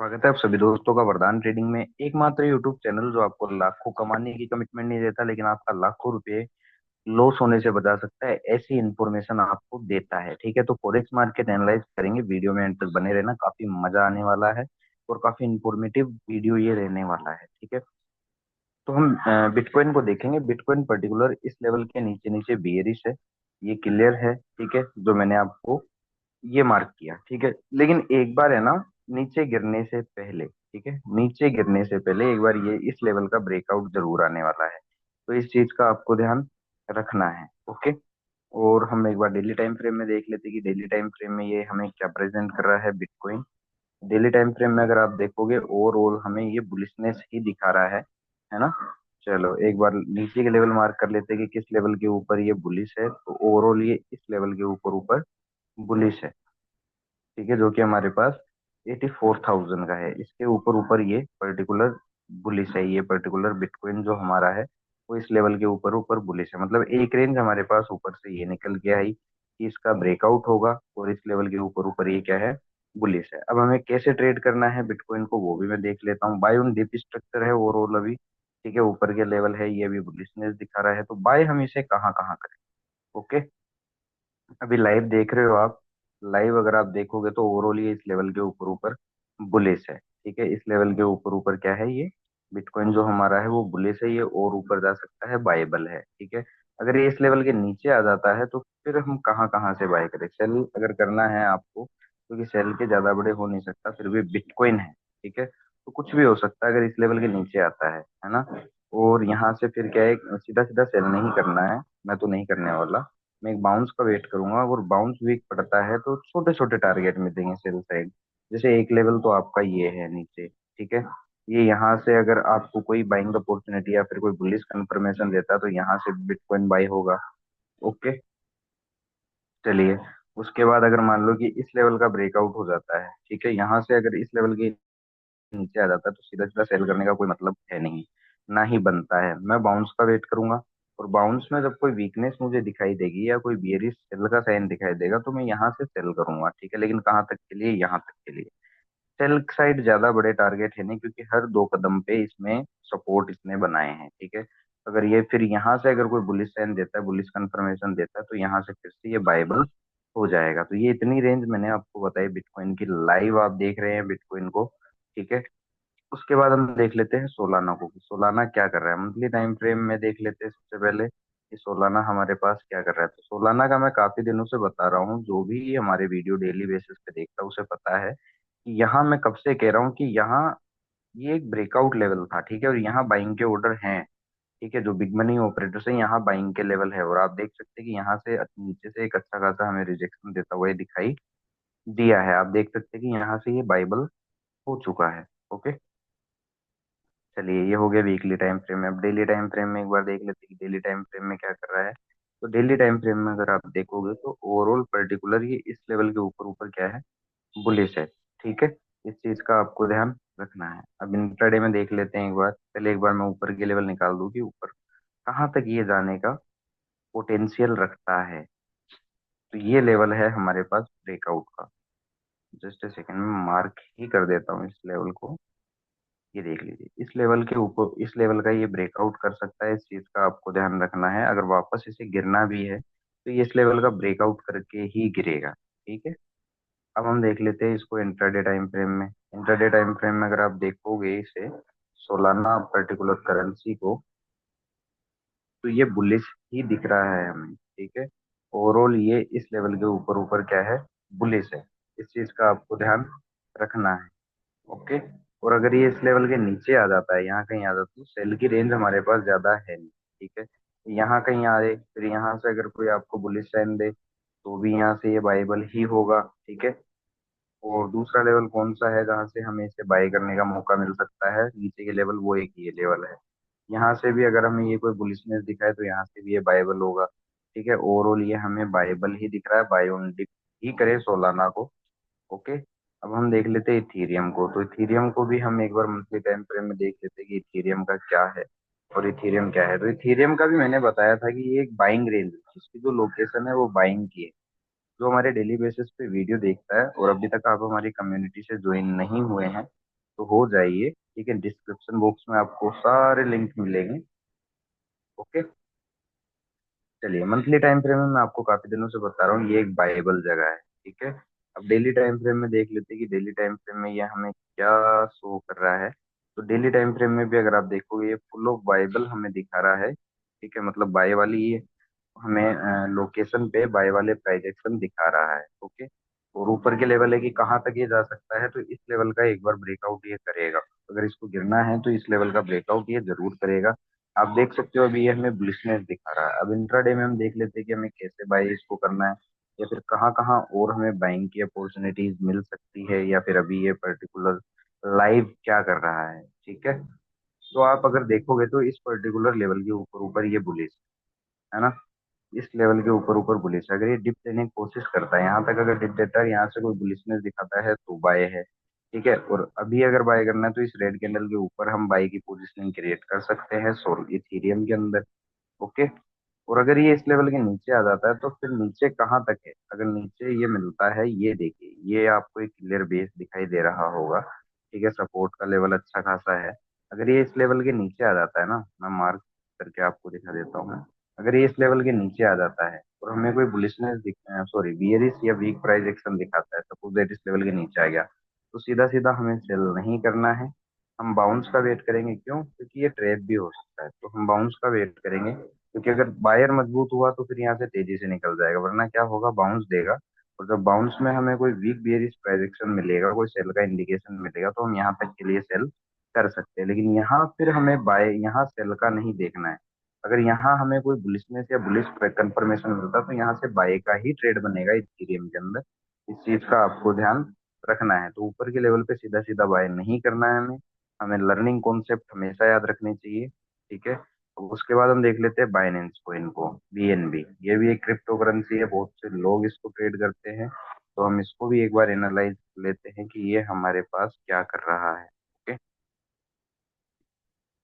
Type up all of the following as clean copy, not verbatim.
स्वागत है आप सभी दोस्तों का वरदान ट्रेडिंग में। एकमात्र यूट्यूब चैनल जो आपको लाखों कमाने की कमिटमेंट नहीं देता, लेकिन आपका लाखों रुपए लॉस होने से बचा सकता है, ऐसी इंफॉर्मेशन आपको देता है। ठीक है, तो फॉरेक्स मार्केट एनालाइज करेंगे। वीडियो में एंड तक बने रहना, काफी मजा आने वाला है और काफी इंफॉर्मेटिव वीडियो ये रहने वाला है। ठीक है, तो हम बिटकॉइन को देखेंगे। बिटकॉइन पर्टिकुलर इस लेवल के नीचे नीचे बेयरिश है, ये क्लियर है। ठीक है, जो मैंने आपको ये मार्क किया। ठीक है, लेकिन एक बार है ना, नीचे गिरने से पहले, ठीक है, नीचे गिरने से पहले एक बार ये इस लेवल का ब्रेकआउट जरूर आने वाला है। तो इस चीज का आपको ध्यान रखना है। ओके, और हम एक बार डेली टाइम फ्रेम में देख लेते हैं कि डेली टाइम फ्रेम में ये हमें क्या प्रेजेंट कर रहा है बिटकॉइन। डेली टाइम फ्रेम में अगर आप देखोगे, ओवरऑल हमें ये बुलिशनेस ही दिखा रहा है ना। चलो एक बार नीचे के लेवल मार्क कर लेते हैं कि किस लेवल के ऊपर ये बुलिश है। तो ओवरऑल ये इस लेवल के ऊपर ऊपर बुलिश है। ठीक है, जो कि हमारे पास 84,000 का है। इसके ऊपर ऊपर ये पर्टिकुलर बुलिश है। ये पर्टिकुलर बिटकॉइन जो हमारा है वो इस लेवल के ऊपर ऊपर बुलिश है। मतलब एक रेंज हमारे पास ऊपर से ये निकल के आई कि इसका ब्रेकआउट होगा और इस लेवल के ऊपर ऊपर ये क्या है, बुलिश है। अब हमें कैसे ट्रेड करना है बिटकॉइन को वो भी मैं देख लेता हूँ। बाय ऑन डीप स्ट्रक्चर है ओवरऑल अभी। ठीक है, ऊपर के लेवल है, ये भी बुलिशनेस दिखा रहा है। तो बाय हम इसे कहाँ कहाँ करें। ओके, अभी लाइव देख रहे हो आप। लाइव अगर आप देखोगे तो ओवरऑल ये इस लेवल के ऊपर ऊपर बुलिश है। ठीक है, इस लेवल के ऊपर ऊपर क्या है, ये बिटकॉइन जो हमारा है वो बुलिश है, ये और ऊपर जा सकता है, बायबल है। ठीक है, अगर ये इस लेवल के नीचे आ जाता है तो फिर हम कहाँ कहाँ से बाय करें। सेल अगर करना है आपको, क्योंकि सेल के ज्यादा बड़े हो नहीं सकता, फिर भी बिटकॉइन है। ठीक है, तो कुछ भी हो सकता है अगर इस लेवल के नीचे आता है ना। और यहाँ से फिर क्या है, सीधा सीधा सेल नहीं करना है, मैं तो नहीं करने वाला। मैं एक बाउंस का वेट करूंगा। अगर बाउंस वीक पड़ता है तो छोटे छोटे टारगेट में देंगे सेल साइड। जैसे एक लेवल तो आपका ये है नीचे। ठीक है, ये यहाँ से अगर आपको कोई बाइंग अपॉर्चुनिटी या फिर कोई बुलिश कंफर्मेशन देता है तो यहाँ से बिटकॉइन बाई होगा। ओके, चलिए। उसके बाद अगर मान लो कि इस लेवल का ब्रेकआउट हो जाता है, ठीक है, यहाँ से अगर इस लेवल के नीचे आ जाता है तो सीधा सीधा सेल करने का कोई मतलब है नहीं, ना ही बनता है। मैं बाउंस का वेट करूंगा, और बाउंस में जब कोई वीकनेस मुझे दिखाई देगी या कोई बियरिश सेल का साइन दिखाई देगा तो मैं यहाँ से सेल करूंगा। ठीक है, लेकिन कहाँ तक के लिए, यहाँ तक के लिए। सेल साइड ज्यादा बड़े टारगेट है नहीं, क्योंकि हर दो कदम पे इसमें सपोर्ट इसने बनाए हैं। ठीक है, अगर ये फिर यहाँ से अगर कोई बुलिश साइन देता है, बुलिश कंफर्मेशन देता है, तो यहाँ से फिर से ये बाइबल हो जाएगा। तो ये इतनी रेंज मैंने आपको बताई बिटकॉइन की। लाइव आप देख रहे हैं बिटकॉइन को। ठीक है, उसके बाद हम देख लेते हैं सोलाना को कि सोलाना क्या कर रहा है। मंथली टाइम फ्रेम में देख लेते हैं सबसे पहले कि सोलाना हमारे पास क्या कर रहा है। तो सोलाना का मैं काफी दिनों से बता रहा हूँ, जो भी हमारे वीडियो डेली बेसिस पे देखता है उसे पता है कि यहाँ मैं कब से कह रहा हूँ कि यहाँ ये एक ब्रेकआउट लेवल था। ठीक है, और यहाँ बाइंग के ऑर्डर हैं। ठीक है, जो बिग मनी ऑपरेटर से यहाँ बाइंग के लेवल है, और आप देख सकते हैं कि यहाँ से नीचे से एक अच्छा खासा हमें रिजेक्शन देता हुआ ये दिखाई दिया है। आप देख सकते हैं कि यहाँ से ये बाइबल हो चुका है। ओके, चलिए ये हो गया वीकली टाइम फ्रेम में। अब डेली टाइम फ्रेम में एक बार देख लेते हैं कि डेली टाइम फ्रेम में क्या कर रहा है। तो डेली टाइम फ्रेम में अगर आप देखोगे तो ओवरऑल पर्टिकुलर ये इस लेवल के ऊपर ऊपर क्या है, बुलिश है। ठीक है, इस चीज का आपको ध्यान रखना है। अब इंट्राडे में देख लेते हैं एक बार। पहले एक बार मैं ऊपर के लेवल निकाल दूं कि ऊपर कहाँ तक ये जाने का पोटेंशियल रखता है। तो ये लेवल है हमारे पास ब्रेकआउट का। जस्ट ए सेकंड में मार्क ही कर देता हूँ इस लेवल को। ये देख लीजिए, इस लेवल के ऊपर इस लेवल का ये ब्रेकआउट कर सकता है। इस चीज का आपको ध्यान रखना है। अगर वापस इसे गिरना भी है तो ये इस लेवल का ब्रेकआउट करके ही गिरेगा। ठीक है, अब हम देख लेते हैं इसको इंट्राडे टाइम फ्रेम में। इंट्राडे टाइम फ्रेम में अगर आप देखोगे इसे, सोलाना पर्टिकुलर करेंसी को, तो ये बुलिश ही दिख रहा है हमें। ठीक है, ओवरऑल ये इस लेवल के ऊपर ऊपर क्या है, बुलिश है। इस चीज का आपको ध्यान रखना है। ओके, और अगर ये इस लेवल के नीचे आ जाता है, यहाँ कहीं आ जाता है, तो सेल की रेंज हमारे पास ज्यादा है नहीं। ठीक है, यहाँ कहीं आ जाए, फिर यहाँ से अगर कोई आपको बुलिश साइन दे तो भी यहाँ से ये बाइबल ही होगा। ठीक है, और दूसरा लेवल कौन सा है जहाँ से हमें इसे बाय करने का मौका मिल सकता है नीचे के लेवल, वो एक ये लेवल है। यहाँ से भी अगर हमें ये कोई बुलिशनेस दिखाए तो यहाँ से भी ये बाइबल होगा। ठीक है, ओवरऑल ये हमें बाइबल ही दिख रहा है, बाय ऑन डिप ही करे सोलाना को। ओके, अब हम देख लेते हैं इथीरियम को। तो इथीरियम को भी हम एक बार मंथली टाइम फ्रेम में देख लेते हैं कि इथीरियम का क्या है और इथीरियम क्या है। तो इथीरियम का भी मैंने बताया था कि ये एक बाइंग रेंज है, जिसकी जो लोकेशन है वो बाइंग की है। जो हमारे डेली बेसिस पे वीडियो देखता है और अभी तक आप हमारी कम्युनिटी से ज्वाइन नहीं हुए हैं, तो हो जाइए, ठीक है। डिस्क्रिप्शन बॉक्स में आपको सारे लिंक मिलेंगे। ओके। चलिए, मंथली टाइम फ्रेम में मैं आपको काफी दिनों से बता रहा हूँ, ये एक बाइबल जगह है, ठीक है। अब डेली टाइम फ्रेम में देख लेते हैं कि डेली टाइम फ्रेम में ये हमें क्या शो कर रहा है। तो डेली टाइम फ्रेम में भी अगर आप देखोगे, ये फुल ऑफ बाइबल हमें दिखा रहा है, ठीक है। मतलब बाय वाली ये हमें लोकेशन पे बाय वाले प्राइजेक्शन दिखा रहा है, ओके। और ऊपर के लेवल है कि कहाँ तक ये जा सकता है, तो इस लेवल का एक बार ब्रेकआउट ये करेगा। अगर इसको गिरना है तो इस लेवल का ब्रेकआउट ये जरूर करेगा। आप देख सकते हो अभी ये हमें बुलिशनेस दिखा रहा है। अब इंट्राडे में हम देख लेते हैं कि हमें कैसे बाय इसको करना है, या फिर कहाँ कहाँ और हमें बाइंग की अपॉर्चुनिटीज मिल सकती है, या फिर अभी ये पर्टिकुलर लाइव क्या कर रहा है, ठीक है। तो आप अगर देखोगे तो इस पर्टिकुलर लेवल के ऊपर ऊपर ये बुलिश है ना, इस लेवल के ऊपर ऊपर बुलिश है। अगर ये डिप लेने की कोशिश करता है यहाँ तक, अगर डिप देता है यहाँ से कोई बुलिशनेस दिखाता है तो बाय है, ठीक है। और अभी अगर बाय करना है तो इस रेड कैंडल के ऊपर हम बाय की पोजीशनिंग क्रिएट कर सकते हैं सोल इथीरियम के अंदर, ओके। और अगर ये इस लेवल के नीचे आ जाता है तो फिर नीचे कहाँ तक है, अगर नीचे ये मिलता है, ये देखिए, ये आपको एक क्लियर बेस दिखाई दे रहा होगा, ठीक है। सपोर्ट का लेवल अच्छा खासा है। अगर ये इस लेवल के नीचे आ जाता है ना, मैं मार्क करके आपको दिखा देता हूँ। अगर ये इस लेवल के नीचे आ जाता है और हमें कोई बुलिशनेस सॉरी बियरिश या वीक प्राइस एक्शन दिखाता है, सपोज दैट इस लेवल के नीचे आ गया, तो सीधा सीधा हमें सेल नहीं करना है। हम बाउंस का वेट करेंगे, क्यों? क्योंकि ये ट्रेप भी हो सकता है, तो हम बाउंस का वेट करेंगे। क्योंकि अगर बायर मजबूत हुआ तो फिर यहाँ से तेजी से निकल जाएगा, वरना क्या होगा, बाउंस देगा। और जब बाउंस में हमें कोई वीक बियरिश प्राइजेक्शन मिलेगा, कोई सेल का इंडिकेशन मिलेगा, तो हम यहाँ तक के लिए सेल कर सकते हैं। लेकिन यहाँ फिर हमें बाय, यहाँ सेल का नहीं देखना है। अगर यहाँ हमें कोई बुलिशनेस या बुलिश कंफर्मेशन मिलता तो यहाँ से बाय का ही ट्रेड बनेगा इथेरियम के अंदर। इस चीज का आपको ध्यान रखना है। तो ऊपर के लेवल पे सीधा सीधा बाय नहीं करना है हमें। हमें लर्निंग कॉन्सेप्ट हमेशा याद रखनी चाहिए, ठीक है। तो उसके बाद हम देख लेते हैं बाइनेंस कोइन को, बीएनबी। ये भी एक क्रिप्टो करेंसी है, बहुत से लोग इसको ट्रेड करते हैं। तो हम इसको भी एक बार एनालाइज लेते हैं कि ये हमारे पास क्या कर रहा है, ओके।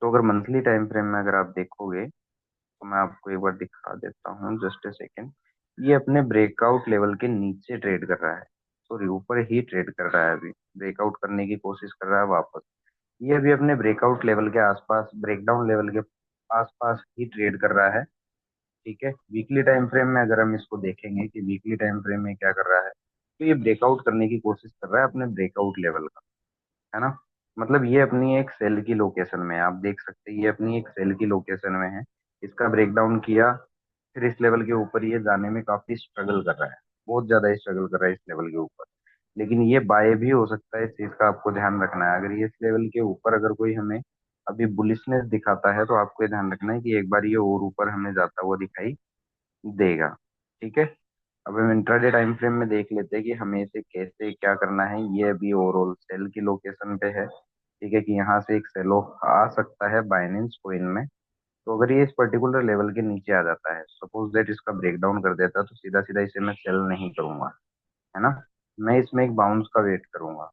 तो अगर मंथली टाइम फ्रेम में अगर आप देखोगे, तो मैं आपको एक बार दिखा देता हूँ, जस्ट ए सेकेंड। ये अपने ब्रेकआउट लेवल के नीचे ट्रेड कर रहा है, सॉरी ऊपर ही ट्रेड कर रहा है। अभी ब्रेकआउट करने की कोशिश कर रहा है वापस। ये अभी अपने ब्रेकआउट लेवल के आसपास, ब्रेकडाउन लेवल के आसपास ही ट्रेड कर रहा है, ठीक है। वीकली टाइम फ्रेम में अगर हम इसको देखेंगे कि वीकली टाइम फ्रेम में क्या कर रहा है, तो ये ब्रेकआउट करने की कोशिश कर रहा है अपने ब्रेकआउट लेवल का, है ना। मतलब ये अपनी एक सेल की लोकेशन में है, आप देख सकते हैं ये अपनी एक सेल की लोकेशन में है। इसका ब्रेकडाउन किया, फिर इस लेवल के ऊपर ये जाने में काफी स्ट्रगल कर रहा है, बहुत ज्यादा स्ट्रगल कर रहा है इस लेवल के ऊपर। लेकिन ये बाय भी हो सकता है, इस चीज का आपको ध्यान रखना है। अगर ये इस लेवल के ऊपर अगर कोई हमें अभी बुलिशनेस दिखाता है, तो आपको ये ध्यान रखना है कि एक बार ये और ऊपर हमें जाता हुआ दिखाई देगा, ठीक है। अब हम इंट्राडे टाइम फ्रेम में देख लेते हैं कि हमें इसे कैसे क्या करना है। ये अभी ओवरऑल सेल की लोकेशन पे है, ठीक है, कि यहाँ से एक सेल ऑफ आ सकता है बाइनेंस कोइन में। तो अगर ये इस पर्टिकुलर लेवल के नीचे आ जाता है, सपोज दैट इसका ब्रेकडाउन कर देता है, तो सीधा सीधा इसे मैं सेल नहीं करूंगा, है ना। मैं इसमें एक बाउंस का वेट करूंगा,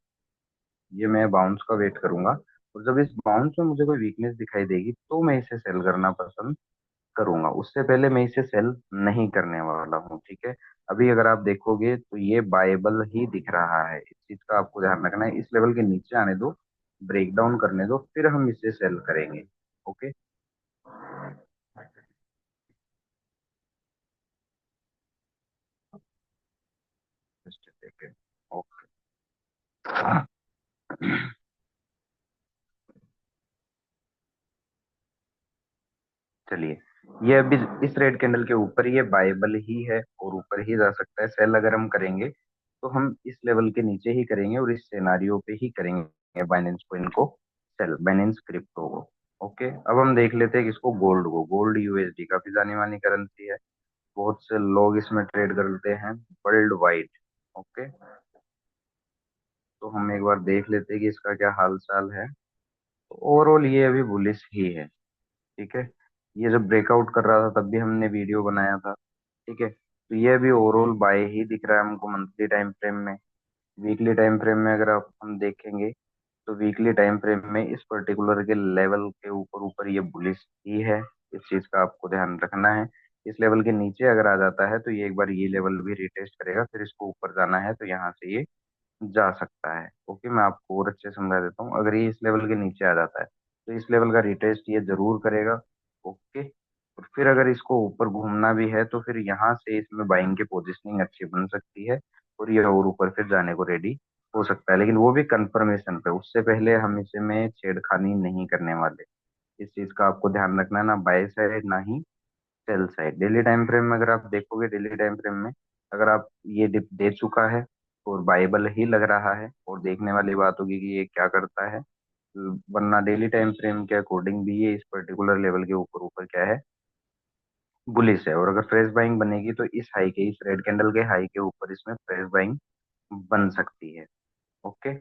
ये मैं बाउंस का वेट करूंगा। और जब इस बाउंस में मुझे कोई वीकनेस दिखाई देगी तो मैं इसे सेल करना पसंद करूंगा, उससे पहले मैं इसे सेल नहीं करने वाला हूँ, ठीक है। अभी अगर आप देखोगे तो ये बाइबल ही दिख रहा है, इस चीज का आपको ध्यान रखना है। इस लेवल के नीचे आने दो, ब्रेक डाउन करने दो, फिर हम इसे सेल करेंगे, ओके। Just second, okay. चलिए, ये अभी इस रेड कैंडल के ऊपर ये बाइबल ही है और ऊपर ही जा सकता है। सेल अगर हम करेंगे तो हम इस लेवल के नीचे ही करेंगे और इस सिनेरियो पे ही करेंगे बाइनेंस कोइन को सेल, बाइनेंस क्रिप्टो को, ओके। अब हम देख लेते हैं किसको, गोल्ड को। गोल्ड यूएसडी काफी जानी मानी करेंसी है, बहुत से लोग इसमें ट्रेड करते हैं वर्ल्ड वाइड, ओके। तो हम एक बार देख लेते हैं कि इसका क्या हाल चाल है। तो ओवरऑल ये अभी बुलिश ही है, ठीक है। ये जब ब्रेकआउट कर रहा था तब भी हमने वीडियो बनाया था, ठीक है। तो ये भी ओवरऑल बाय ही दिख रहा है हमको मंथली टाइम फ्रेम में। वीकली टाइम फ्रेम में अगर आप हम देखेंगे, तो वीकली टाइम फ्रेम में इस पर्टिकुलर के लेवल के ऊपर ऊपर ये बुलिश ही है, इस चीज का आपको ध्यान रखना है। इस लेवल के नीचे अगर आ जाता है तो ये एक बार ये लेवल भी रिटेस्ट करेगा, फिर इसको ऊपर जाना है तो यहाँ से ये जा सकता है। ओके, मैं आपको और अच्छे से समझा देता हूँ। अगर ये इस लेवल के नीचे आ जाता है तो इस लेवल का रिटेस्ट ये जरूर करेगा। ओके, और फिर अगर इसको ऊपर घूमना भी है तो फिर यहाँ से इसमें बाइंग की पोजीशनिंग अच्छी बन सकती है और ये और ऊपर फिर जाने को रेडी हो सकता है, लेकिन वो भी कंफर्मेशन पे। उससे पहले हम इसे में छेड़खानी नहीं करने वाले। इस चीज का आपको ध्यान रखना है, ना बाय साइड ना ही sell side. Daily time frame में अगर आप देखोगे, डेली टाइम फ्रेम में अगर आप ये डिप दे चुका है और बाइबल ही लग रहा है, और देखने वाली बात होगी कि ये क्या करता है। वरना डेली टाइम फ्रेम के अकॉर्डिंग भी ये इस पर्टिकुलर लेवल के ऊपर ऊपर क्या है, बुलिश है। और अगर फ्रेश बाइंग बनेगी तो इस हाई के, इस रेड कैंडल के हाई के ऊपर इसमें फ्रेश बाइंग बन सकती है। Okay,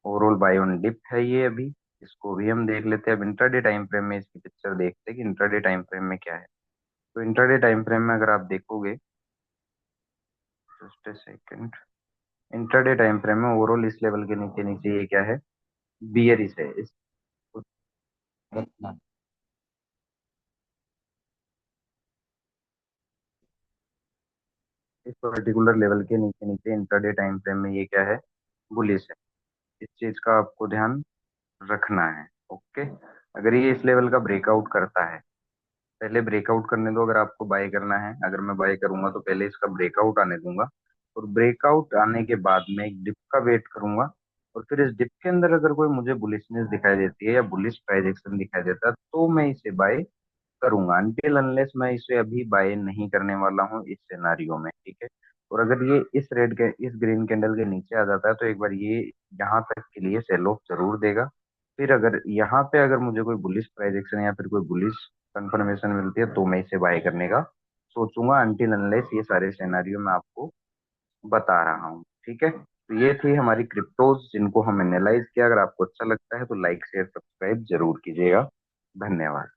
overall buy on dip है ये अभी। इसको भी हम देख लेते हैं। अब इंट्राडे टाइम फ्रेम में इसकी पिक्चर देखते हैं कि इंट्राडे टाइम फ्रेम में क्या है। तो इंट्राडे टाइम फ्रेम में अगर आप देखोगे, just a second, intraday time frame में ओवरऑल इस लेवल के नीचे नीचे ये क्या है, बियरिश है। इस पर्टिकुलर लेवल के नीचे नीचे इंट्राडे टाइम फ्रेम में ये क्या है, बुलिश है। इस चीज का आपको ध्यान रखना है। ओके, अगर ये इस लेवल का ब्रेकआउट करता है, पहले ब्रेकआउट करने दो। अगर आपको बाय करना है, अगर मैं बाय करूंगा तो पहले इसका ब्रेकआउट आने दूंगा, और ब्रेकआउट आने के बाद में एक डिप का वेट करूंगा। और फिर इस डिप के अंदर अगर कोई मुझे बुलिशनेस दिखाई देती है या बुलिश प्राइस एक्शन दिखाई देता है तो मैं इसे बाय करूंगा। अनटिल अनलेस मैं इसे अभी बाय नहीं करने वाला हूँ इस सिनारियो में, ठीक है। और अगर ये इस रेड के, इस ग्रीन कैंडल के नीचे आ जाता है तो एक बार ये यहाँ तक के लिए सेल ऑफ जरूर देगा। फिर अगर यहाँ पे अगर मुझे कोई बुलिश प्राइस एक्शन या फिर कोई बुलिश कंफर्मेशन मिलती है तो मैं इसे बाय करने का सोचूंगा। अनटिल अनलेस ये सारे सिनेरियो मैं आपको बता रहा हूँ, ठीक है। तो ये थी हमारी क्रिप्टोज जिनको हम एनालाइज किया। अगर आपको अच्छा लगता है तो लाइक शेयर सब्सक्राइब जरूर कीजिएगा। धन्यवाद।